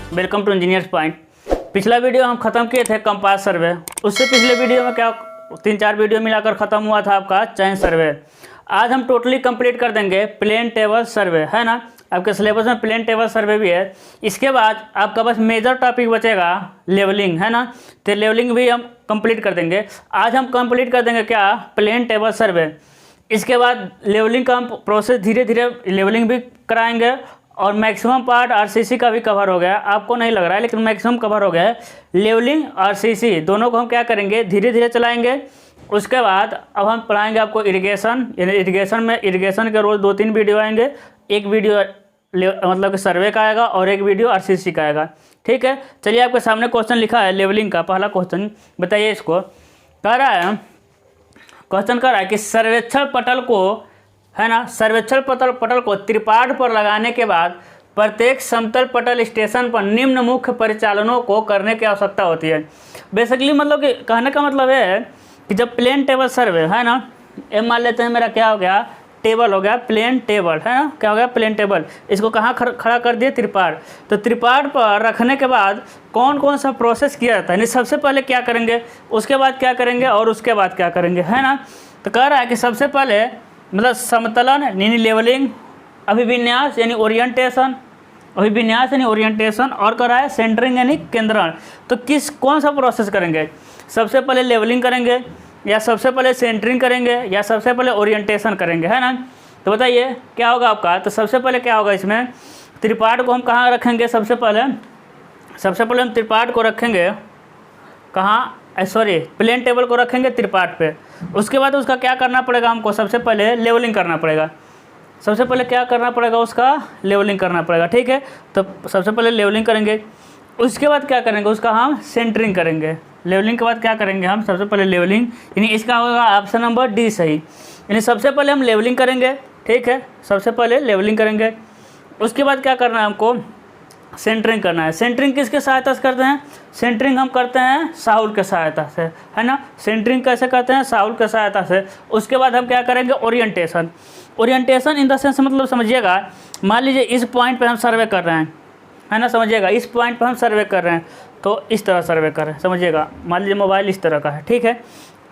Welcome to engineers point. पिछला video हम ख़त्म किए थे कंपास सर्वे। उससे पिछले वीडियो में क्या 3-4 वीडियो मिलाकर ख़त्म हुआ था आपका चयन सर्वे। आज हम टोटली कंप्लीट कर देंगे प्लेन टेबल सर्वे, है ना। आपके सिलेबस में प्लेन टेबल सर्वे भी है। इसके बाद आपका बस मेजर टॉपिक बचेगा लेवलिंग, है ना। तो लेवलिंग भी हम कंप्लीट कर देंगे। आज हम कंप्लीट कर देंगे क्या, प्लेन टेबल सर्वे। इसके बाद लेवलिंग का हम प्रोसेस धीरे धीरे लेवलिंग भी कराएंगे और मैक्सिमम पार्ट आरसीसी का भी कवर हो गया। आपको नहीं लग रहा है लेकिन मैक्सिमम कवर हो गया है। लेवलिंग आरसीसी दोनों को हम क्या करेंगे, धीरे धीरे चलाएंगे। उसके बाद अब हम पढ़ाएंगे आपको इरिगेशन, यानी इरिगेशन में इरिगेशन के रोज़ 2-3 वीडियो आएंगे। एक वीडियो मतलब कि सर्वे का आएगा और एक वीडियो आरसीसी का आएगा, ठीक है। चलिए आपके सामने क्वेश्चन लिखा है लेवलिंग का। पहला क्वेश्चन बताइए, इसको कह रहा है, क्वेश्चन कह रहा है कि सर्वेक्षण पटल को, है ना, सर्वेक्षण पटल को त्रिपाठ पर लगाने के बाद प्रत्येक समतल पटल स्टेशन पर निम्न मुख्य परिचालनों को करने की आवश्यकता होती है। बेसिकली मतलब कि कहने का मतलब है कि जब प्लेन टेबल सर्वे, है ना, ये मान लेते हैं मेरा क्या हो गया, टेबल हो गया, प्लेन टेबल, है ना, क्या हो गया, प्लेन टेबल। इसको कहाँ खड़ा कर दिए, त्रिपाठ। तो त्रिपाठ पर रखने के बाद कौन कौन सा प्रोसेस किया जाता है, यानी सबसे पहले क्या करेंगे, उसके बाद क्या करेंगे और उसके बाद क्या करेंगे, है ना। तो कह रहा है कि सबसे पहले मतलब समतलन यानी लेवलिंग, अभिविन्यास यानी ओरिएंटेशन, अभिविन्यास यानी ओरिएंटेशन, और कर रहा है सेंटरिंग यानी केंद्रण। तो कौन सा प्रोसेस करेंगे, सबसे पहले लेवलिंग करेंगे या सबसे पहले सेंटरिंग करेंगे या सबसे पहले ओरिएंटेशन करेंगे, है ना। तो बताइए क्या होगा आपका। तो सबसे पहले क्या होगा, इसमें त्रिपाठ को हम कहाँ रखेंगे, सबसे पहले हम त्रिपाठ को रखेंगे कहाँ, सॉरी, प्लेन टेबल को रखेंगे त्रिपाठ पे। उसके बाद उसका क्या करना पड़ेगा हमको, सबसे पहले लेवलिंग करना पड़ेगा। सबसे पहले क्या करना पड़ेगा, उसका लेवलिंग करना पड़ेगा, ठीक है। तो सबसे पहले लेवलिंग करेंगे, उसके बाद क्या करेंगे, उसका हम सेंटरिंग करेंगे। लेवलिंग के बाद क्या करेंगे हम, सबसे पहले लेवलिंग, यानी इसका होगा ऑप्शन नंबर डी सही। यानी सबसे पहले हम लेवलिंग करेंगे, ठीक है, सबसे पहले लेवलिंग करेंगे। उसके बाद क्या करना है हमको, सेंटरिंग करना है। सेंटरिंग किसके सहायता से करते हैं, सेंटरिंग हम करते हैं साहुल के सहायता से, है ना। सेंटरिंग कैसे करते हैं, साहुल के सहायता से। उसके बाद हम क्या करेंगे, orientation. Orientation in the sense मतलब समझिएगा, मान लीजिए इस पॉइंट पे हम सर्वे कर रहे हैं, है ना, समझिएगा, इस पॉइंट पे हम सर्वे कर रहे हैं तो इस तरह सर्वे कर रहे हैं, समझिएगा। मान लीजिए मोबाइल इस तरह का है, ठीक है।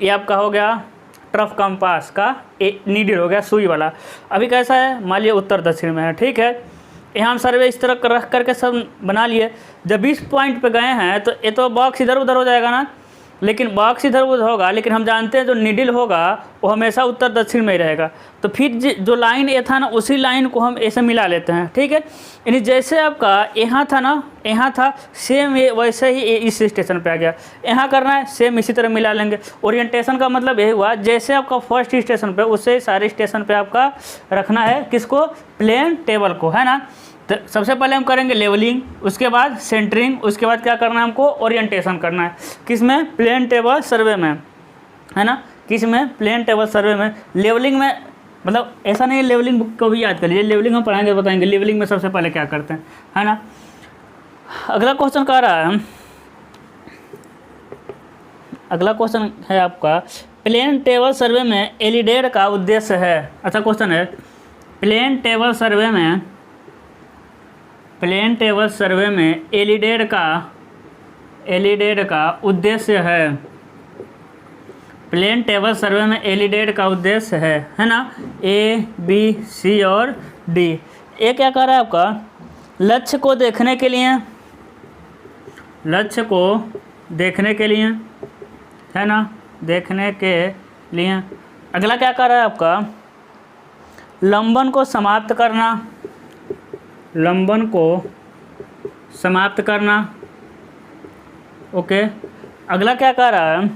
ये आपका हो गया ट्रफ कंपास का नीडल हो गया, सुई वाला। अभी कैसा है, मान लीजिए उत्तर दक्षिण में है, ठीक है। यहाँ हम सर्वे इस तरह रख करके सब बना लिए। जब इस पॉइंट पे गए हैं तो ये तो बॉक्स इधर उधर हो जाएगा ना, लेकिन बॉक्स इधर उधर होगा, लेकिन हम जानते हैं जो नीडल होगा वो हमेशा उत्तर दक्षिण में ही रहेगा। तो फिर जो लाइन ये था ना, उसी लाइन को हम ऐसे मिला लेते हैं, ठीक है। यानी जैसे आपका यहाँ था ना, यहाँ था, सेम ये वैसे ही इस स्टेशन पे आ गया। यहाँ करना है सेम इसी तरह मिला लेंगे। ओरिएंटेशन का मतलब यही हुआ, जैसे आपका फर्स्ट स्टेशन पे उससे सारे स्टेशन पे आपका रखना है किसको, प्लेन टेबल को, है ना। तो सबसे पहले हम करेंगे लेवलिंग, उसके बाद सेंटरिंग, उसके बाद क्या करना है हमको, ओरिएंटेशन करना है। किस में, प्लेन टेबल सर्वे में, है ना। किस में, प्लेन टेबल सर्वे में। लेवलिंग में मतलब ऐसा नहीं है, लेवलिंग बुक को भी याद कर लीजिए, लेवलिंग हम पढ़ाएंगे बताएंगे लेवलिंग में सबसे पहले क्या करते हैं, है ना। अगला क्वेश्चन कह रहा है, अगला क्वेश्चन है आपका, प्लेन टेबल सर्वे में एलिडेड का उद्देश्य है। अच्छा क्वेश्चन है, प्लेन टेबल सर्वे में एलिडेड का उद्देश्य है। प्लेन टेबल सर्वे में एलिडेड का उद्देश्य है ना। ए, बी, सी और डी। ए क्या कर रहा है आपका, लक्ष्य को देखने के लिए, है ना, देखने के लिए। अगला क्या कर रहा है आपका, लंबन को समाप्त करना, ओके। अगला क्या कर रहा है,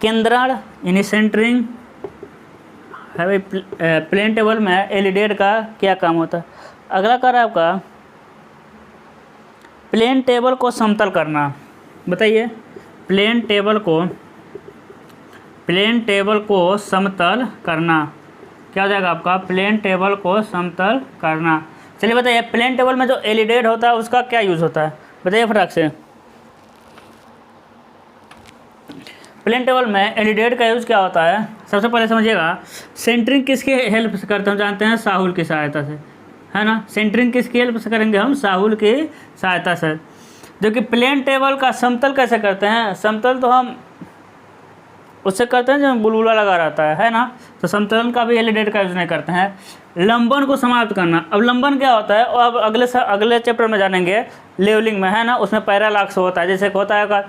केंद्रण यानी सेंटरिंग है भाई। प्लेन टेबल में एलिडेड का क्या काम होता है। अगला कर रहा है आपका, प्लेन टेबल को समतल करना। बताइए, प्लेन टेबल को समतल करना क्या हो जाएगा आपका, प्लेन टेबल को समतल करना। चलिए बताइए, प्लेन टेबल में जो एलिडेड होता है उसका क्या यूज़ होता है, बताइए फटाक से। प्लेन टेबल में एलिडेड का यूज़ क्या होता है, सबसे पहले समझिएगा, सेंटरिंग किसके हेल्प से करते हैं, जानते हैं, साहुल की सहायता से। है ना। सेंटरिंग किसकी हेल्प से करेंगे हम, साहुल की सहायता से। जो कि प्लेन टेबल का समतल कैसे करते हैं, समतल तो हम उससे करते हैं जो बुलबुला लगा रहता है ना। तो समतलन का भी एलिडेट का यूज नहीं करते हैं। लंबन को समाप्त करना, अब लंबन क्या होता है और अब अगले चैप्टर में जानेंगे लेवलिंग में, है ना। उसमें पैरालैक्स होता है, जैसे होता है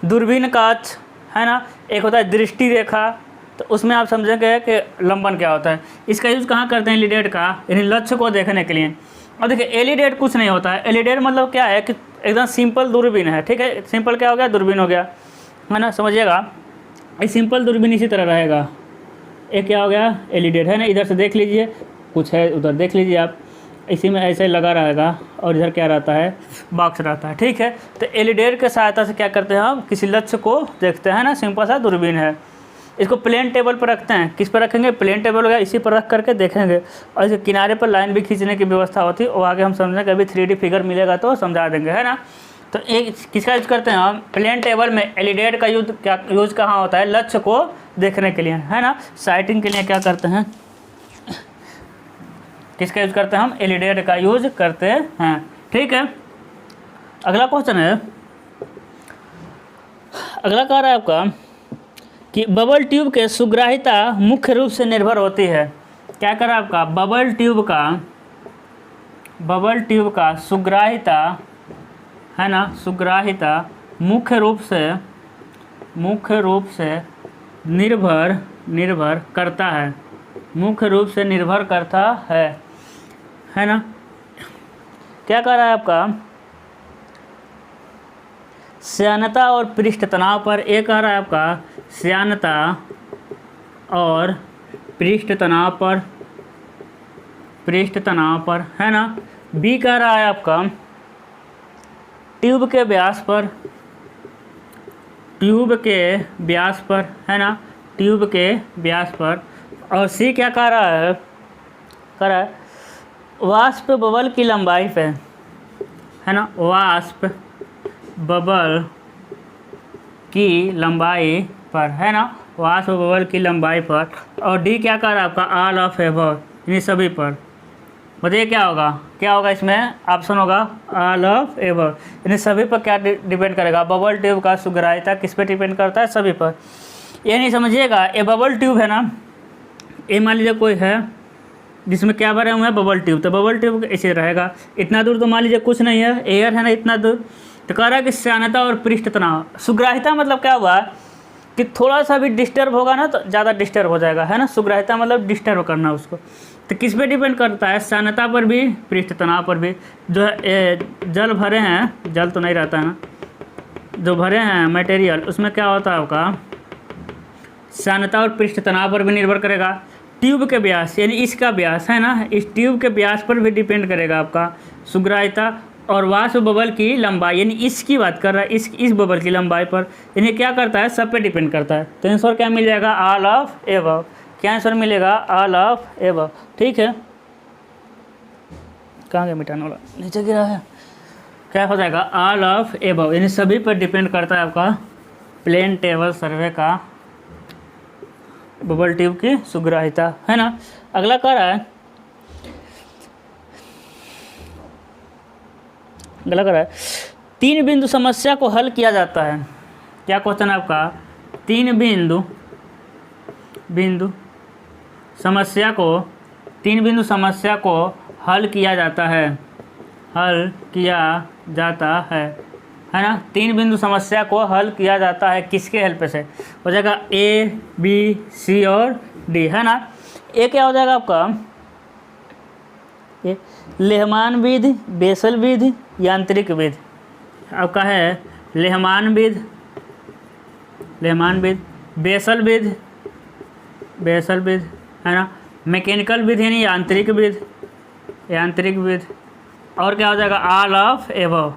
दूरबीन का अक्ष, है ना। एक होता है दृष्टि रेखा, तो उसमें आप समझेंगे कि लंबन क्या होता है। इसका यूज़ कहाँ करते हैं एलिडेट का, यानी लक्ष्य को देखने के लिए। और देखिए एलिडेट कुछ नहीं होता है, एलिडेट मतलब क्या है कि एकदम सिंपल दूरबीन है, ठीक है। सिंपल क्या हो गया, दूरबीन हो गया, है ना, समझिएगा। ये सिंपल दूरबीन इसी तरह रहेगा। एक क्या हो गया, एलिडेट, है ना। इधर से देख लीजिए, कुछ है उधर देख लीजिए आप, इसी में ऐसे लगा रहेगा और इधर क्या रहता है, बॉक्स रहता है, ठीक है। तो एलिडेट के सहायता से क्या करते हैं हम, किसी लक्ष्य को देखते हैं ना, सिंपल सा दूरबीन है। इसको प्लेन टेबल पर रखते हैं, किस पर रखेंगे, प्लेन टेबल हो गया, इसी पर रख करके देखेंगे। और इसे किनारे पर लाइन भी खींचने की व्यवस्था होती है, और आगे हम समझेंगे, अभी 3D फिगर मिलेगा तो समझा देंगे, है ना। तो एक किसका यूज करते हैं हम, प्लेन टेबल में एलिडेट का यूज कहाँ होता है, लक्ष्य को देखने के लिए, है ना। साइटिंग के लिए क्या करते हैं, किसका यूज करते हैं हम, एलिडेट का यूज करते हैं, ठीक है। अगला क्वेश्चन है, अगला कह रहा है आपका कि बबल ट्यूब के सुग्राहिता मुख्य रूप से निर्भर होती है। क्या कर रहा है आपका, बबल ट्यूब का सुग्राहिता, है ना, सुग्राहिता मुख्य रूप से निर्भर करता है, मुख्य रूप से निर्भर करता है ना। क्या कह रहा है आपका, श्यानता और पृष्ठ तनाव पर। एक कह रहा है आपका श्यानता और पृष्ठ तनाव पर, है ना। बी कह रहा है आपका ट्यूब के व्यास पर, है ना, ट्यूब के व्यास पर। और सी क्या कह रहा है, वाष्प बबल की लंबाई पे, है ना, वाष्प बबल की लंबाई पर, है ना, वाष्प बबल की लंबाई पर। और डी क्या कह रहा है आपका, ऑल ऑफ एबव, इन सभी पर। बताइए क्या होगा इसमें, ऑप्शन होगा ऑल ऑफ एबव, इन सभी पर। क्या डिपेंड करेगा, बबल ट्यूब का सुग्राहिता किस पे डिपेंड करता है, सभी पर। ये नहीं समझिएगा, ये बबल ट्यूब है ना, ये मान लीजिए कोई है जिसमें क्या भरे हुए हैं, बबल ट्यूब, तो बबल ट्यूब ऐसे रहेगा। इतना दूर तो मान लीजिए कुछ नहीं है, एयर है ना, इतना दूर। तो कह रहा है कि श्यानता और पृष्ठ तनाव, सुग्राहिता मतलब क्या हुआ कि थोड़ा सा भी डिस्टर्ब होगा ना तो ज़्यादा डिस्टर्ब हो जाएगा, है ना। सुग्राहिता मतलब डिस्टर्ब करना उसको। तो किस पे डिपेंड करता है, श्यानता पर भी, पृष्ठ तनाव पर भी। जो है जल भरे हैं, जल तो नहीं रहता है ना, जो भरे हैं मटेरियल, उसमें क्या होता है आपका, श्यानता और पृष्ठ तनाव पर भी निर्भर करेगा। ट्यूब के व्यास, यानी इसका व्यास, है ना, इस ट्यूब के व्यास पर भी डिपेंड करेगा आपका सुग्राहिता। और वाष्प बबल की लंबाई, यानी इसकी बात कर रहा है, इस बबल की लंबाई पर, यानी क्या करता है, सब पे डिपेंड करता है। तो आंसर क्या मिल जाएगा, ऑल ऑफ एबव। क्या आंसर मिलेगा, ऑल ऑफ एबव, ठीक है। कहाँ गया मिटाने वाला, नीचे गिरा है। क्या हो जाएगा, ऑल ऑफ एबव, यानी सभी पर डिपेंड करता है आपका प्लेन टेबल सर्वे का बबल ट्यूब की सुग्राहिता, है ना। अगला कह रहा है, तीन बिंदु समस्या को हल किया जाता है। क्या क्वेश्चन है आपका, तीन बिंदु समस्या को हल किया जाता है, है ना। तीन बिंदु समस्या को हल किया जाता है किसके हेल्प से, हो जाएगा ए, बी, सी और डी, है ना। ए क्या हो जाएगा आपका, लेहमान विधि, बेसल विधि, यांत्रिक विधि। आपका है लेहमान विधि, बेसल विधि, है ना। मैकेनिकल विधि यानी यांत्रिक विधि। और क्या हो जाएगा, ऑल ऑफ एबव।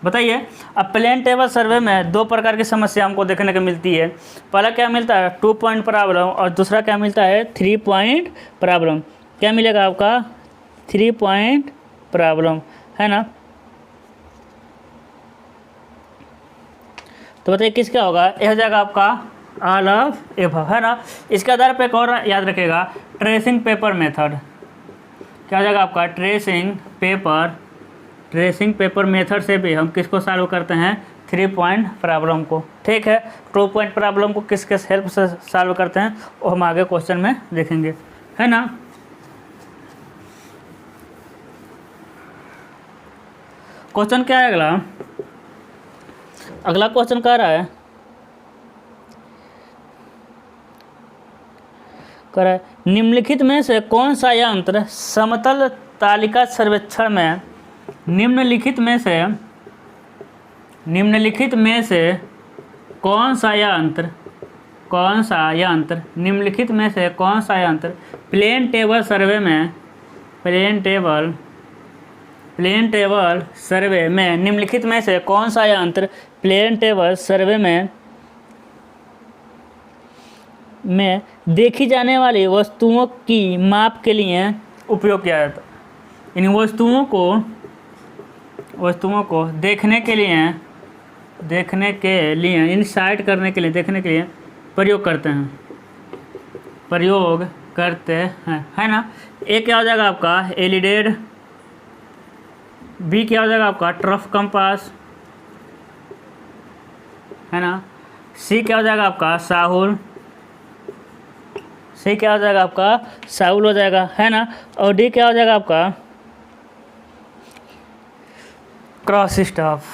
बताइए, अब प्लेन टेबल सर्वे में दो प्रकार की समस्या हमको देखने को मिलती है। पहला क्या मिलता है, 2 पॉइंट प्रॉब्लम, और दूसरा क्या मिलता है, 3 पॉइंट प्रॉब्लम। क्या मिलेगा आपका, 3 पॉइंट प्रॉब्लम, है ना। तो बताइए किसका होगा, यह हो जाएगा आपका ऑल ऑफ एबव, है ना। इसके आधार पे एक और याद रखेगा, ट्रेसिंग पेपर मेथड। क्या हो जाएगा आपका, ट्रेसिंग पेपर मेथड से भी हम किसको सॉल्व करते हैं, 3 पॉइंट प्रॉब्लम को। ठीक है, 2 पॉइंट प्रॉब्लम को किस किस हेल्प से सॉल्व करते हैं वो हम आगे क्वेश्चन में देखेंगे, है ना। क्वेश्चन क्या है अगला क्वेश्चन कह रहा है, निम्नलिखित में से कौन सा यंत्र समतल तालिका सर्वेक्षण में निम्नलिखित में से कौन सा यंत्र प्लेन टेबल सर्वे में निम्नलिखित में से कौन सा यंत्र प्लेन टेबल सर्वे में देखी जाने वाली वस्तुओं की माप के लिए उपयोग किया जाता है। इन वस्तुओं को देखने के लिए इंसाइट करने के लिए, देखने के लिए प्रयोग करते हैं, है ना। ए क्या हो जाएगा आपका, एलिडेड। बी क्या हो जाएगा आपका, ट्रफ कंपास, है ना। सी क्या हो जाएगा आपका, साहुल। सी क्या हो जाएगा आपका, साहुल हो जाएगा, है ना। और डी क्या हो जाएगा आपका, क्रॉस स्टाफ।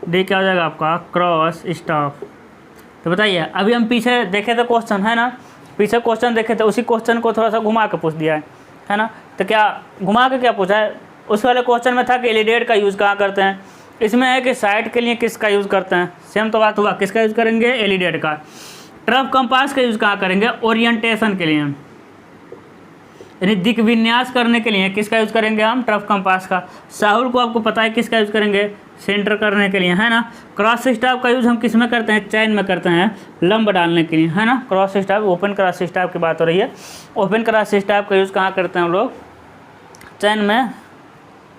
डी क्या हो जाएगा आपका, क्रॉस स्टाफ। तो बताइए, अभी हम पीछे देखे थे क्वेश्चन, है ना, पीछे क्वेश्चन देखे थे, उसी क्वेश्चन को थोड़ा सा घुमा के पूछ दिया है ना। तो क्या घुमा के क्या पूछा है, उस वाले क्वेश्चन में था कि एलिडेड का यूज़ कहाँ करते हैं, इसमें है कि साइट के लिए किसका यूज़ करते हैं। सेम तो बात हुआ, किसका यूज़ करेंगे, एलिडेड का। ट्रफ कंपास का यूज़ कहाँ करेंगे, ओरिएंटेशन के लिए, यानी दिक विन्यास करने के लिए किसका यूज़ करेंगे हम, ट्रफ कंपास का। साहुल को आपको पता है किसका यूज़ करेंगे, सेंटर करने के लिए, है ना। क्रॉस स्टाफ का यूज़ हम किस में करते हैं, चैन में करते हैं, लंब डालने के लिए, है ना। Cross staff, open cross staff की बात हो रही है। ओपन क्रॉस स्टाफ का यूज़ कहाँ करते हैं हम लोग, चैन में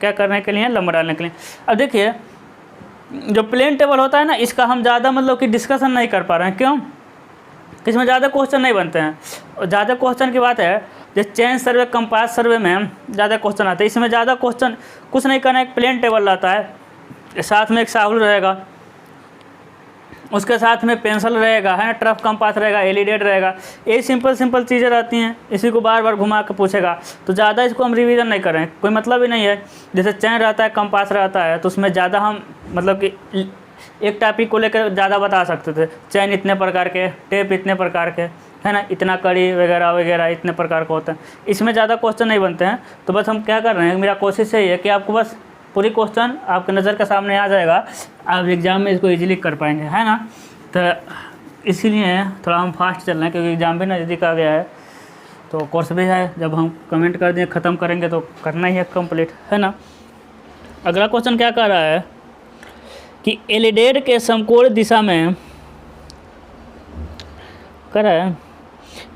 क्या करने के लिए, लंब डालने के लिए। अब देखिए, जो प्लेन टेबल होता है ना, इसका हम ज़्यादा मतलब कि डिस्कशन नहीं कर पा रहे हैं, क्यों, इसमें ज़्यादा क्वेश्चन नहीं बनते हैं। और ज़्यादा क्वेश्चन की बात है, जैसे चेन सर्वे, कंपास सर्वे में ज़्यादा क्वेश्चन आते हैं। इसमें ज़्यादा क्वेश्चन कुछ नहीं करना, एक प्लेन टेबल रहता है, साथ में एक साहुल रहेगा, उसके साथ में पेंसिल रहेगा, है ना, ट्रफ कंपास रहेगा, एलिडेड रहेगा। ये सिंपल चीज़ें रहती हैं, इसी को बार बार घुमा के पूछेगा, तो ज़्यादा इसको हम रिवीजन नहीं करें, कोई मतलब ही नहीं है। जैसे चैन रहता है, कंपास रहता है, तो उसमें ज़्यादा हम मतलब कि एक टॉपिक को लेकर ज़्यादा बता सकते थे, चैन इतने प्रकार के, टेप इतने प्रकार के, है ना, इतना कड़ी वगैरह वगैरह इतने प्रकार का होता है। इसमें ज़्यादा क्वेश्चन नहीं बनते हैं। तो बस हम क्या कर रहे हैं, मेरा कोशिश यही है कि आपको बस पूरी क्वेश्चन आपके नज़र के सामने आ जाएगा, आप एग्ज़ाम में इसको इजीली कर पाएंगे, है ना। तो इसीलिए थोड़ा हम फास्ट चल रहे हैं, क्योंकि एग्ज़ाम भी नज़दीक आ गया है, तो कोर्स भी है, जब हम कमेंट कर दें ख़त्म करेंगे तो करना ही है कंप्लीट, है ना। अगला क्वेश्चन क्या कह रहा है कि एलिडेड के समकोण दिशा में कर रहा है,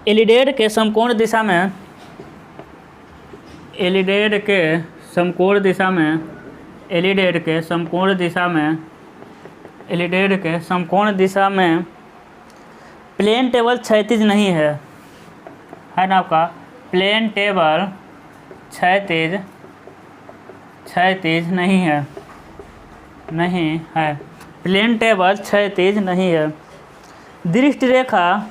एलिडेड के समकोण दिशा में प्लेन टेबल क्षैतिज नहीं है ना आपका, प्लेन टेबल क्षैतिज नहीं है, प्लेन टेबल क्षैतिज नहीं है। दृष्टि रेखा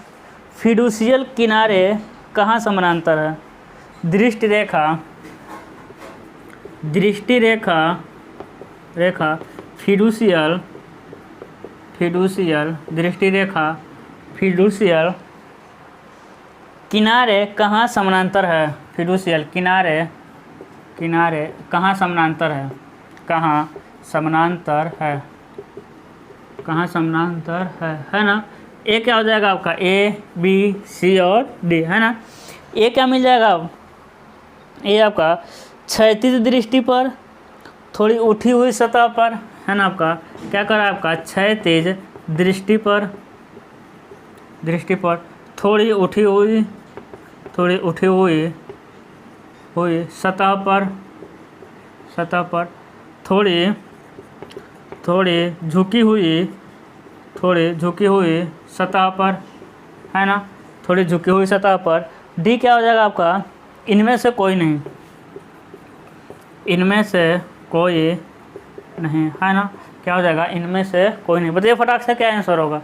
फिडुशियल किनारे कहाँ समानांतर है, दृष्टि रेखा फिडुशियल किनारे कहाँ समानांतर है, फिडुशियल किनारे कहाँ समानांतर है ना। ए क्या हो जाएगा आपका, ए बी सी और डी, है ना। ए क्या मिल जाएगा, ए आपका क्षैतिज दृष्टि पर थोड़ी उठी हुई सतह पर, है ना, आपका क्या कर रहा है, आपका क्षैतिज दृष्टि पर थोड़ी उठी हुई सतह पर थोड़ी झुकी हुई सतह पर, है ना, थोड़ी झुकी हुई सतह पर। डी क्या हो जाएगा आपका, इनमें से कोई नहीं, इनमें से कोई नहीं, है ना, क्या हो जाएगा, इनमें से कोई नहीं। बताइए फटाक से क्या आंसर होगा।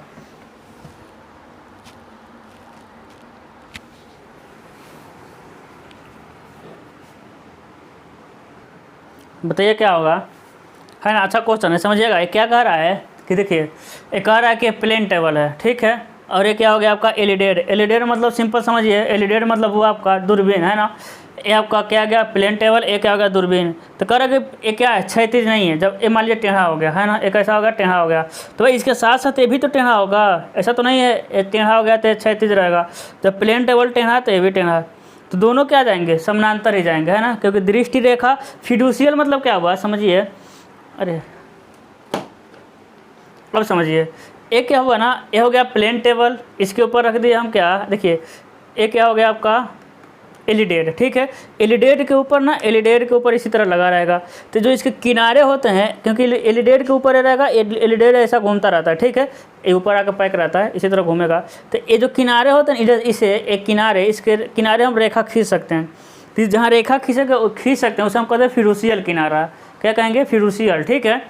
बताइए क्या होगा, है ना। अच्छा क्वेश्चन है, समझिएगा। ये क्या कह रहा है कि देखिए, ये कह रहा है कि प्लेन टेबल है, ठीक है, और ये क्या हो गया आपका एलिडेड। एलिडेड मतलब सिंपल समझिए, एलिडेड मतलब वो आपका दूरबीन, है ना। ये आपका क्या गया, प्लेन टेबल, ये क्या हो गया, दूरबीन। तो कह रहा है कि ये क्या है, क्षैतिज नहीं है। जब ये मान लीजिए टेढ़ा हो गया, है ना, एक ऐसा हो गया टेढ़ा हो गया, तो भाई इसके साथ साथ ये भी तो टेढ़ा होगा, ऐसा तो नहीं है ये टेढ़ा हो गया तो क्षैतिज रहेगा। जब प्लेन टेबल टेढ़ा तो ये भी टेढ़ा, तो दोनों क्या जाएंगे, समानांतर ही जाएंगे, है ना, क्योंकि दृष्टि रेखा फिडुशियल मतलब क्या हुआ समझिए। अरे अब समझिए, एक क्या हुआ ना, ये हो गया प्लेन टेबल, इसके ऊपर रख दिए हम क्या, देखिए एक क्या हो गया आपका एलिडेड, ठीक है। एलिडेड के ऊपर ना, एलिडेड के ऊपर इसी तरह लगा रहेगा। तो जो इसके किनारे होते हैं, क्योंकि एलिडेड के ऊपर रहेगा, एलिडेड ऐसा घूमता रहता है, ठीक है, ये ऊपर आकर पैक रहता है, इसी तरह घूमेगा। तो ये जो किनारे होते हैं इधर, इसे एक किनारे, इसके किनारे हम रेखा खींच सकते हैं। तो जहाँ रेखा खींच सकते हैं उसे हम कहते हैं फिडुशियल किनारा, क्या कहेंगे, फिडुशियल, ठीक है।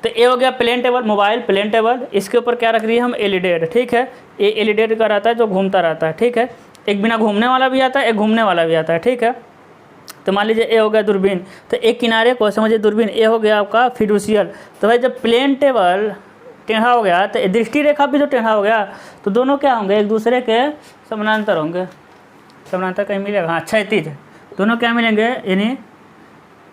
तो ये हो गया plane table, mobile plane table, इसके ऊपर क्या रख दिए हम, एलिडेड, ठीक है। ये एलिडेड का रहता है जो घूमता रहता है, ठीक है। एक बिना घूमने वाला भी आता है, एक घूमने वाला भी आता है, ठीक है। तो मान लीजिए ये हो गया दूरबीन, तो एक किनारे को समझिए दूरबीन, ये हो गया आपका फिडुशियल। तो भाई जब प्लेन टेबल टेढ़ा हो गया तो दृष्टि रेखा भी तो टेढ़ा हो गया, तो दोनों क्या होंगे, एक दूसरे के समानांतर होंगे। समानांतर कहीं मिलेगा, हाँ क्षैतिज, दोनों क्या मिलेंगे, यानी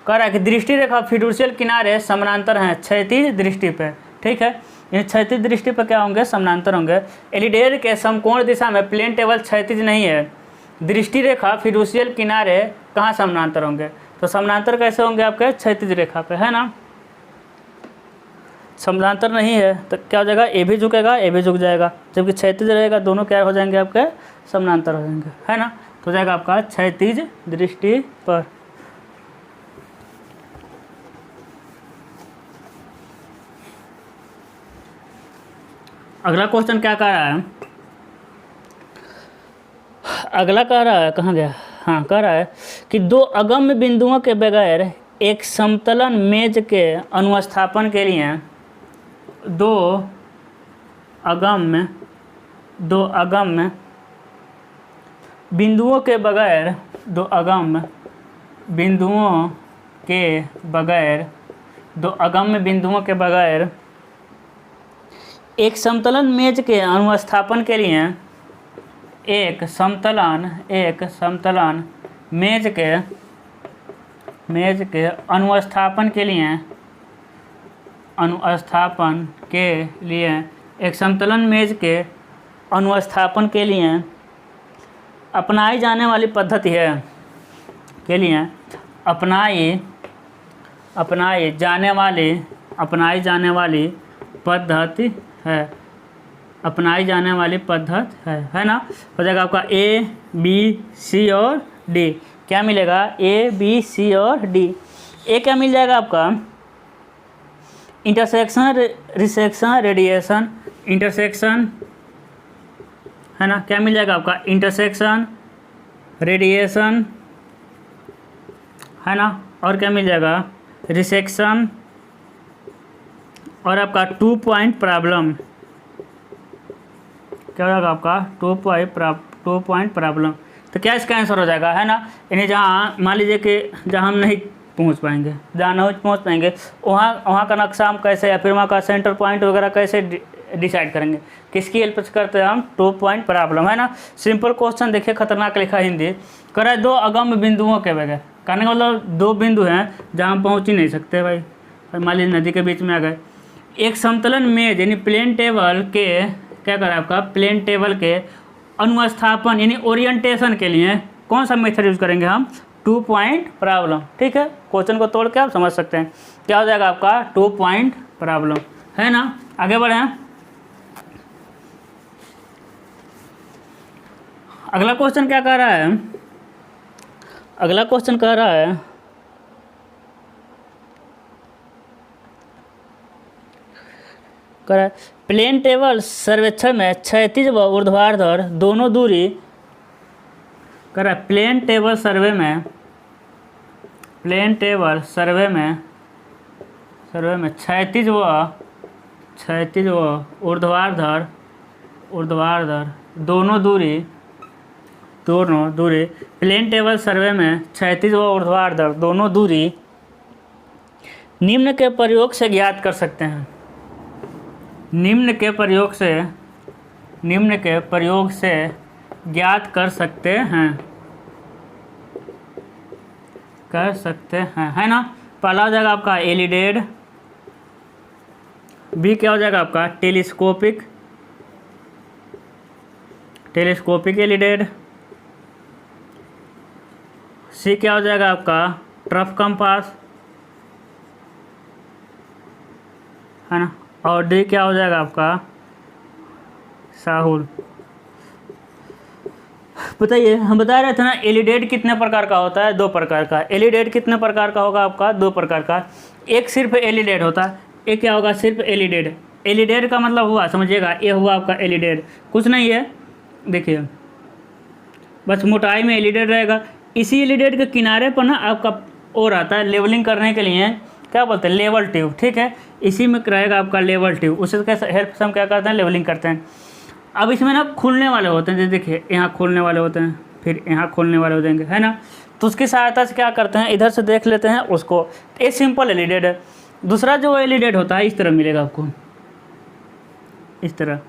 कह रहा है कि दृष्टि रेखा फिडुशियल किनारे समानांतर हैं क्षैतिज दृष्टि पे, ठीक है। यानी क्षैतिज दृष्टि पर क्या होंगे, समानांतर होंगे। एलिडेड के समकोण दिशा में प्लेन टेबल क्षैतिज नहीं है, दृष्टि रेखा फिडुशियल किनारे कहाँ समानांतर होंगे, तो समानांतर कैसे होंगे आपके, क्षैतिज रेखा पे, है ना। समानांतर नहीं है तो क्या हो जाएगा, ए भी झुकेगा, ए भी झुक जाएगा, जबकि क्षैतिज रहेगा, दोनों क्या हो जाएंगे आपके, समानांतर हो जाएंगे, है ना। तो हो जाएगा आपका क्षैतिज दृष्टि पर। अगला क्वेश्चन क्या कह रहा है, अगला कह रहा है, कहाँ गया, हाँ, कह रहा है कि दो अगम्य बिंदुओं के बगैर एक समतलन मेज के अनुस्थापन के लिए दो अगम्य बिंदुओं के बगैर, दो अगम्य बिंदुओं के बगैर एक समतलन मेज के अनुस्थापन के लिए एक समतलन मेज के अनुस्थापन के लिए एक समतलन मेज के अनुस्थापन के लिए अपनाई जाने वाली पद्धति है, के लिए अपनाई जाने वाली पद्धति है ना। हो जाएगा आपका ए बी सी और डी, क्या मिलेगा, ए बी सी और डी। ए क्या मिल जाएगा आपका, इंटरसेक्शन रिसेक्शन रेडिएशन, इंटरसेक्शन, है ना, क्या मिल जाएगा आपका, इंटरसेक्शन रेडिएशन, है ना, और क्या मिल जाएगा, रिसेक्शन, और आपका 2 पॉइंट प्रॉब्लम, क्या हो जाएगा आपका 2 पॉइंट प्रॉब्लम। तो क्या इसका आंसर हो जाएगा, है ना। यानी जहाँ मान लीजिए कि जहाँ हम नहीं पहुँच पाएंगे, वहाँ का नक्शा हम कैसे, या फिर वहाँ का सेंटर पॉइंट वगैरह कैसे डिसाइड करेंगे, किसकी हेल्प से करते हैं हम, 2 पॉइंट प्रॉब्लम, है ना। सिंपल क्वेश्चन, देखिए खतरनाक लिखा हिंदी, कर रहा है दो अगम्य बिंदुओं के बगैर, कहने का मतलब दो बिंदु हैं जहाँ हम पहुँच ही नहीं सकते भाई, मान लीजिए नदी के बीच में आ गए। एक समतलन मेज यानी प्लेन टेबल के, क्या करा आपका, प्लेन टेबल के अनुस्थापन यानी ओरिएंटेशन के लिए कौन सा मेथड यूज़ करेंगे हम, 2 पॉइंट प्रॉब्लम, ठीक है। क्वेश्चन को तोड़ के आप समझ सकते हैं क्या हो जाएगा आपका, 2 पॉइंट प्रॉब्लम, है ना। आगे बढ़ें, अगला क्वेश्चन क्या कह रहा है, अगला क्वेश्चन कह रहा है करा प्लेन टेबल सर्वेक्षण में क्षैतिज व ऊर्ध्वाधर दोनों दूरी करा प्लेन टेबल सर्वे में क्षैतिज व ऊर्ध्वाधर दोनों दूरी प्लेन टेबल सर्वे में क्षैतिज व ऊर्ध्वाधर दोनों दूरी निम्न के प्रयोग से ज्ञात कर सकते हैं। निम्न के प्रयोग से ज्ञात कर सकते हैं है ना। पहला हो जाएगा आपका एलिडेड, बी क्या हो जाएगा आपका टेलीस्कोपिक एलिडेड, सी क्या हो जाएगा आपका ट्रफ कंपास है ना, और डी क्या हो जाएगा आपका साहुल। बताइए, हम बता रहे थे ना एलिडेड कितने प्रकार का होता है, 2 प्रकार का। एलिडेड कितने प्रकार का होगा आपका, 2 प्रकार का। एक सिर्फ एलिडेड होता है, एक क्या होगा सिर्फ एलिडेड। एलिडेड का मतलब हुआ, समझिएगा, ये हुआ आपका एलिडेड, कुछ नहीं है, देखिए बस मोटाई में एलिडेड रहेगा। इसी एलिडेड के किनारे पर ना आपका और आता है लेवलिंग करने के लिए, क्या बोलते हैं, लेवल ट्यूब, ठीक है। इसी में रहेगा आपका लेवल ट्यूब, उससे हेल्प से हम क्या करते हैं, लेवलिंग करते हैं। अब इसमें ना खुलने वाले होते हैं, जैसे देखिए यहाँ खोलने वाले होते हैं, फिर यहाँ खोलने वाले हो जाएंगे, है ना। तो उसकी सहायता से क्या करते हैं, इधर से देख लेते हैं उसको। ये सिंपल एलिडेड है। दूसरा जो एलिडेड होता है इस तरह मिलेगा आपको, इस तरह,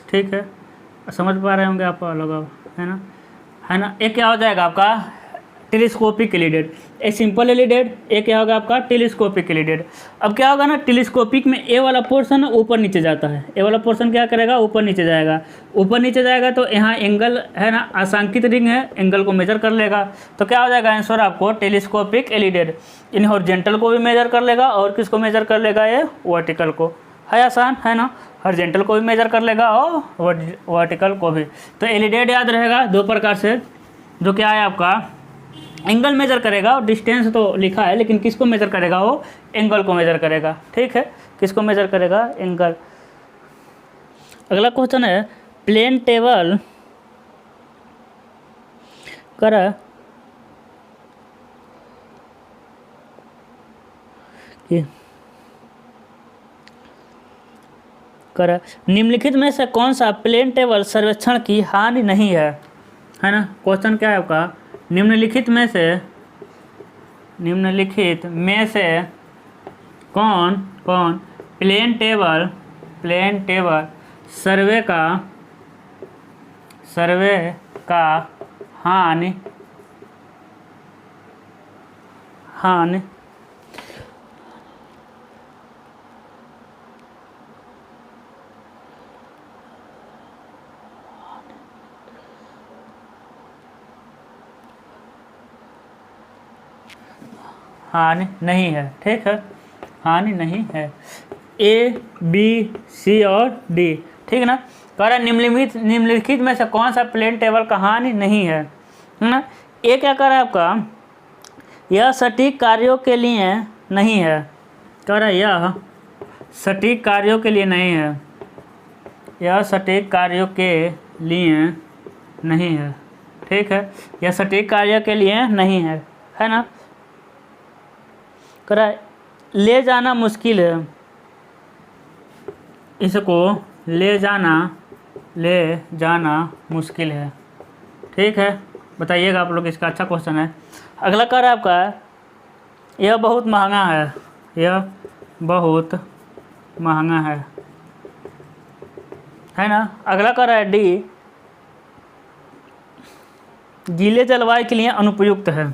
ठीक है। समझ पा रहे होंगे आप लोग, है ना। एक क्या हो जाएगा आपका टेलीस्कोपिक एलिडेड, एक सिंपल एलिडेड, एक क्या होगा आपका टेलीस्कोपिक एलिडेड। अब क्या होगा ना, टेलीस्कोपिक में ए वाला पोर्शन ऊपर नीचे जाता है, ए वाला पोर्शन क्या करेगा, ऊपर नीचे जाएगा, तो यहाँ एंगल है ना, आंशिक रिंग है, एंगल को मेजर कर लेगा। तो क्या हो जाएगा आंसर आपको टेलीस्कोपिक एलिडेड। इन हॉरिजॉन्टल को भी मेजर कर लेगा, और किसको मेजर कर लेगा, ये वर्टिकल को, है आसान, है ना। हॉरिजॉन्टल को भी मेजर कर लेगा और वर्टिकल को भी। तो एलिडेड याद रहेगा 2 प्रकार से, जो क्या है आपका एंगल मेजर करेगा, और डिस्टेंस तो लिखा है, लेकिन किसको मेजर करेगा, वो एंगल को मेजर करेगा, ठीक है। किसको मेजर करेगा, एंगल। अगला क्वेश्चन है प्लेन टेबल कर निम्नलिखित में से कौन सा प्लेन टेबल सर्वेक्षण की हानि नहीं है ना। क्वेश्चन क्या है आपका, निम्नलिखित में से कौन प्लेन टेबल सर्वे का हानि हानि नहीं है, ठीक है, हानि नहीं है। ए, बी, सी और डी, ठीक है ना। कह रहा है निम्नलिखित में से कौन सा प्लेन टेबल का हानि नहीं है ना। ए क्या कर रहा है आपका, यह सटीक कार्यों के लिए नहीं है। कह रहा है यह सटीक कार्यों के लिए नहीं है, यह सटीक कार्यों के लिए नहीं है, ठीक है, यह सटीक कार्य के लिए नहीं है ना। कह रहा है ले जाना मुश्किल है, इसको ले जाना मुश्किल है, ठीक है। बताइएगा आप लोग, इसका अच्छा क्वेश्चन है। अगला कह रहा है आपका यह बहुत महंगा है, यह बहुत महंगा है ना। अगला कह रहा है डी गीले जलवायु के लिए अनुपयुक्त है।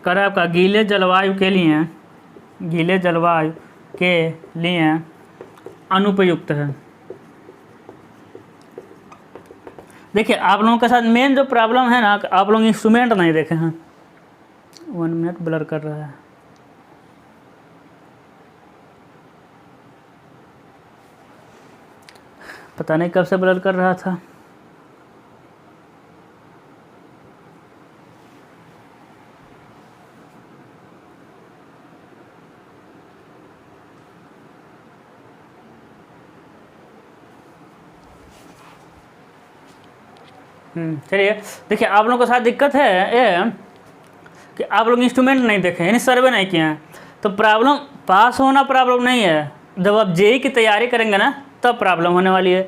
कह रहा है आपका गीले जलवायु के लिए अनुपयुक्त है। देखिए आप लोगों के साथ मेन जो प्रॉब्लम है ना, आप लोग इंस्ट्रूमेंट नहीं देखे हैं। 1 मिनट ब्लर कर रहा है, पता नहीं कब से ब्लर कर रहा था। चलिए देखिए, आप लोगों के साथ दिक्कत है ये कि आप लोग इंस्ट्रूमेंट नहीं देखे, यानी सर्वे नहीं किए हैं। तो प्रॉब्लम पास होना प्रॉब्लम नहीं है, जब आप जेई की तैयारी करेंगे ना तब प्रॉब्लम होने वाली है।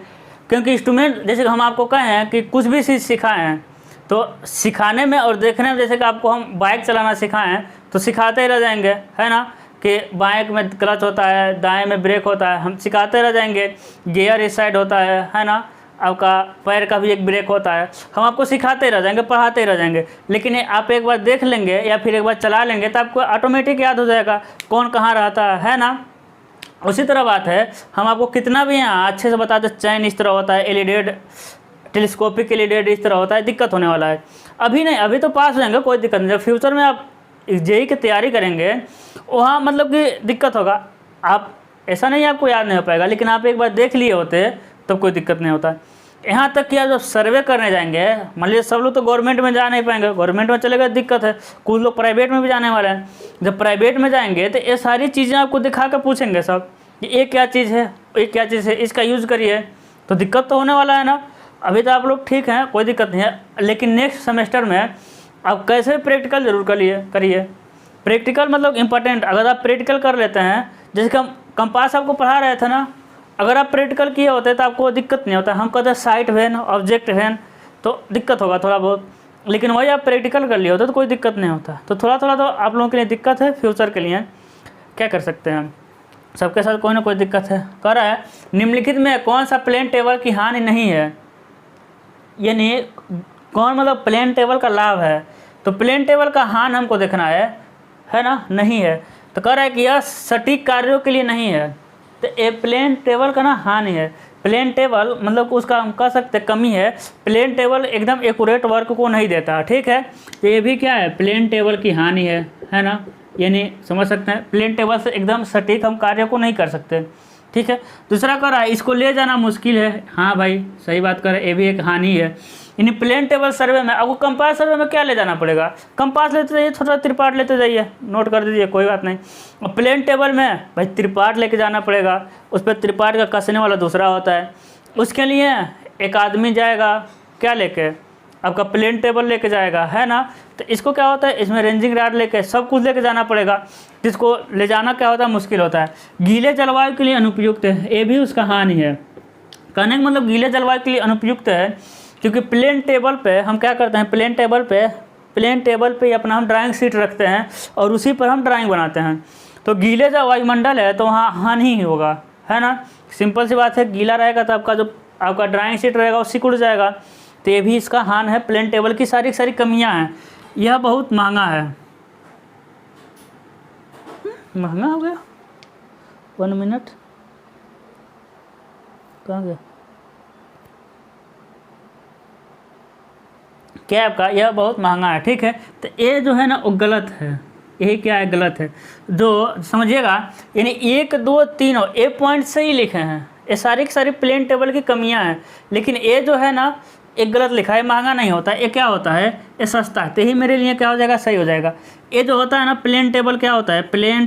क्योंकि इंस्ट्रूमेंट जैसे कि हम आपको कहे हैं कि कुछ भी चीज़ सिखाए हैं, तो सिखाने में और देखने में, जैसे कि आपको हम बाइक चलाना सिखाएं हैं तो सिखाते ही रह जाएंगे, है ना, कि बाइक में क्लच होता है, दाएं में ब्रेक होता है, हम सिखाते रह जाएंगे, गियर इस साइड होता है ना, आपका पैर का भी एक ब्रेक होता है, हम आपको सिखाते रह जाएंगे, पढ़ाते रह जाएंगे। लेकिन आप एक बार देख लेंगे या फिर एक बार चला लेंगे तो आपको ऑटोमेटिक याद हो जाएगा कौन कहाँ रहता है ना। उसी तरह बात है, हम आपको कितना भी यहाँ अच्छे से बता दें चैन इस तरह होता है, एलिडेड टेलीस्कोपिक एलिडेड इस तरह होता है, दिक्कत होने वाला है। अभी नहीं, अभी तो पास हो जाएंगे, कोई दिक्कत नहीं। जब फ्यूचर में आप जेई की तैयारी करेंगे वहाँ मतलब कि दिक्कत होगा, आप ऐसा नहीं आपको याद नहीं हो पाएगा, लेकिन आप एक बार देख लिए होते तब कोई दिक्कत नहीं होता। यहाँ तक कि आप जब सर्वे करने जाएंगे, मान लीजिए सब लोग तो गवर्नमेंट में जा नहीं पाएंगे, गवर्नमेंट में चले गए दिक्कत है, कुछ लोग प्राइवेट में भी जाने वाले हैं। जब प्राइवेट में जाएंगे तो ये सारी चीज़ें आपको दिखा कर पूछेंगे सब कि ये क्या चीज़ है, ये क्या चीज़ है, इसका यूज़ करिए, तो दिक्कत तो होने वाला है ना। अभी तो आप लोग ठीक हैं, कोई दिक्कत नहीं है, लेकिन नेक्स्ट सेमेस्टर में आप कैसे प्रैक्टिकल जरूर करिए। प्रैक्टिकल मतलब इम्पोर्टेंट, अगर आप प्रैक्टिकल कर लेते हैं, जैसे कि हम कंपास आपको पढ़ा रहे थे ना, अगर आप प्रैक्टिकल किए होते तो आपको दिक्कत नहीं होता। हम कहते हैं साइट वैन, ऑब्जेक्ट वैन, तो दिक्कत होगा थोड़ा बहुत, लेकिन वही आप प्रैक्टिकल कर लिए होते तो कोई दिक्कत नहीं होता। तो थोड़ा थोड़ा तो आप लोगों के लिए दिक्कत है, फ्यूचर के लिए क्या कर सकते हैं, सबके साथ कोई ना कोई दिक्कत है। कह रहा है निम्नलिखित में कौन सा प्लेन टेबल की हानि नहीं है, यानी कौन मतलब प्लेन टेबल का लाभ है। तो प्लेन टेबल का हानि हमको देखना है ना, नहीं है। तो कह रहा है कि यह सटीक कार्यों के लिए नहीं है, तो ये प्लेन टेबल का ना हानि है। प्लेन टेबल मतलब उसका हम कह सकते हैं कमी है, प्लेन टेबल एकदम एक्यूरेट वर्क को नहीं देता, ठीक है। तो ये भी क्या है, प्लेन टेबल की हानि है ना, यानी समझ सकते हैं प्लेन टेबल से एकदम सटीक हम कार्य को नहीं कर सकते, ठीक है। दूसरा कह रहा है इसको ले जाना मुश्किल है, हाँ भाई सही बात कर रहे हैं, ये भी एक हानि है। यानी प्लेन टेबल सर्वे में आपको कंपास सर्वे में क्या ले जाना पड़ेगा, कंपास लेते जाइए, छोटा त्रिपाठ लेते जाइए, नोट कर दीजिए, कोई बात नहीं। और प्लेन टेबल में भाई त्रिपाठ लेके जाना पड़ेगा, उस पर त्रिपाठ का कसने वाला दूसरा होता है, उसके लिए एक आदमी जाएगा क्या लेके, आपका प्लेन टेबल लेके जाएगा, है ना। तो इसको क्या होता है, इसमें रेंजिंग रॉड लेके सब कुछ लेके जाना पड़ेगा, जिसको ले जाना क्या होता है, मुश्किल होता है। गीले जलवायु के लिए अनुपयुक्त है, ये भी उसका हानि है। कहने का मतलब गीले जलवायु के लिए अनुपयुक्त है, क्योंकि प्लेन टेबल पे हम क्या करते हैं, प्लेन टेबल पे अपना हम ड्राइंग शीट रखते हैं और उसी पर हम ड्राइंग बनाते हैं। तो गीले जो वायुमंडल है तो वहाँ हानि ही होगा, है ना, सिंपल सी बात है। गीला रहेगा तो आपका ड्राइंग शीट रहेगा वो सिकुड़ जाएगा, तो ये भी इसका हानि है। प्लेन टेबल की सारी कमियां हैं। यह बहुत महंगा है, महंगा हो गया, 1 मिनट कहाँ गया, क्या आपका यह बहुत महंगा है, ठीक है। तो ये जो है ना वो गलत है, यही क्या है, गलत है। जो समझिएगा, यानी 1 2 3 ये पॉइंट सही लिखे हैं, ये सारी की सारी प्लेन टेबल की कमियां हैं, लेकिन ये जो है ना एक गलत लिखा है, महंगा नहीं होता, ये क्या होता है, ये सस्ता है। तो यही मेरे लिए क्या हो जाएगा, सही हो जाएगा। ये जो होता है ना प्लेन टेबल क्या होता है, प्लेन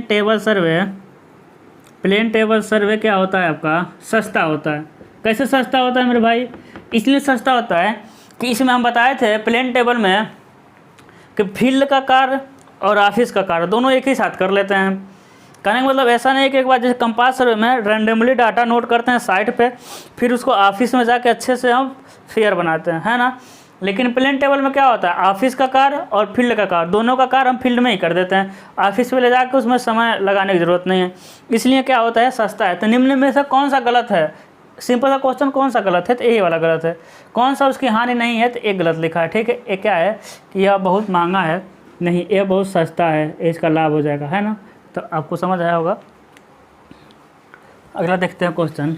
टेबल सर्वे क्या होता है आपका, सस्ता होता है। कैसे सस्ता होता है मेरे भाई, इसलिए सस्ता होता है कि इसमें हम बताए थे प्लेन टेबल में कि फील्ड का कार्य और ऑफिस का कार्य दोनों एक ही साथ कर लेते हैं। कहने का मतलब ऐसा नहीं कि एक बार जैसे कंपास सर्वे में रैंडमली डाटा नोट करते हैं साइट पे, फिर उसको ऑफिस में जाके अच्छे से हम फेयर बनाते हैं, है ना। लेकिन प्लेन टेबल में क्या होता है, ऑफिस का कार्य और फील्ड का कार्य दोनों का कार्य हम फील्ड में ही कर देते हैं, ऑफिस में ले जाकर उसमें समय लगाने की ज़रूरत नहीं है, इसलिए क्या होता है, सस्ता है। तो निम्न में से कौन सा गलत है, सिंपल सा क्वेश्चन, कौन सा गलत है, तो यही वाला गलत है। कौन सा उसकी हानि नहीं है, तो एक गलत लिखा है, ठीक है। ये क्या है कि यह बहुत महंगा है, नहीं ये बहुत सस्ता है, इसका लाभ हो जाएगा, है ना। तो आपको समझ आया होगा। अगला देखते हैं क्वेश्चन।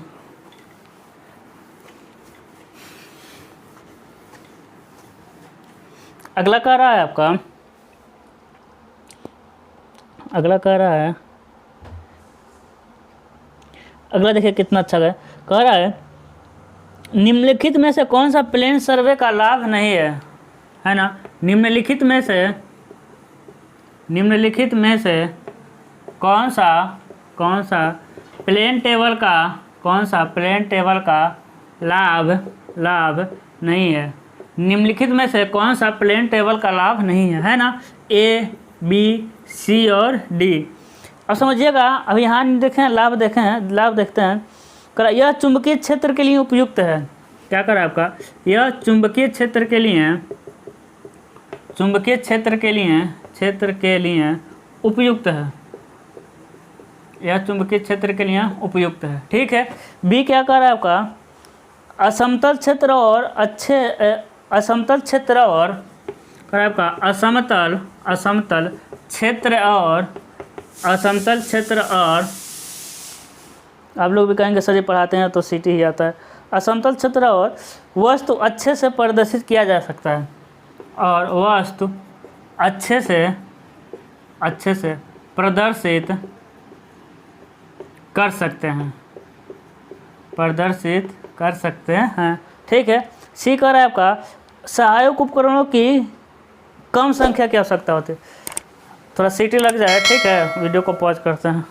अगला कह रहा है आपका, अगला देखिए कितना अच्छा है। कह रहा है निम्नलिखित में से कौन सा प्लेन सर्वे का लाभ नहीं है ना। निम्नलिखित में से कौन सा प्लेन टेबल का लाभ नहीं है। निम्नलिखित में से कौन सा प्लेन टेबल का लाभ नहीं है ना, ए, बी, सी और डी। अब समझिएगा, अभी यहाँ देखें लाभ देखते हैं। करा यह चुंबकीय क्षेत्र के लिए उपयुक्त है। क्या करा आपका, यह चुंबकीय क्षेत्र के लिए उपयुक्त है। यह चुंबकीय क्षेत्र के लिए उपयुक्त है। ठीक है। बी क्या कर रहा है आपका, असमतल क्षेत्र और असमतल क्षेत्र और आप लोग भी कहेंगे सर जी पढ़ाते हैं तो सीटी ही आता है। असमतल क्षेत्र और वस्तु अच्छे से प्रदर्शित किया जा सकता है, और वस्तु अच्छे से प्रदर्शित कर सकते हैं। ठीक है। सी कर रहा है आपका, सहायक उपकरणों की कम संख्या की आवश्यकता होती है। थोड़ा सीटी लग जाए, ठीक है, वीडियो को पॉज करते हैं।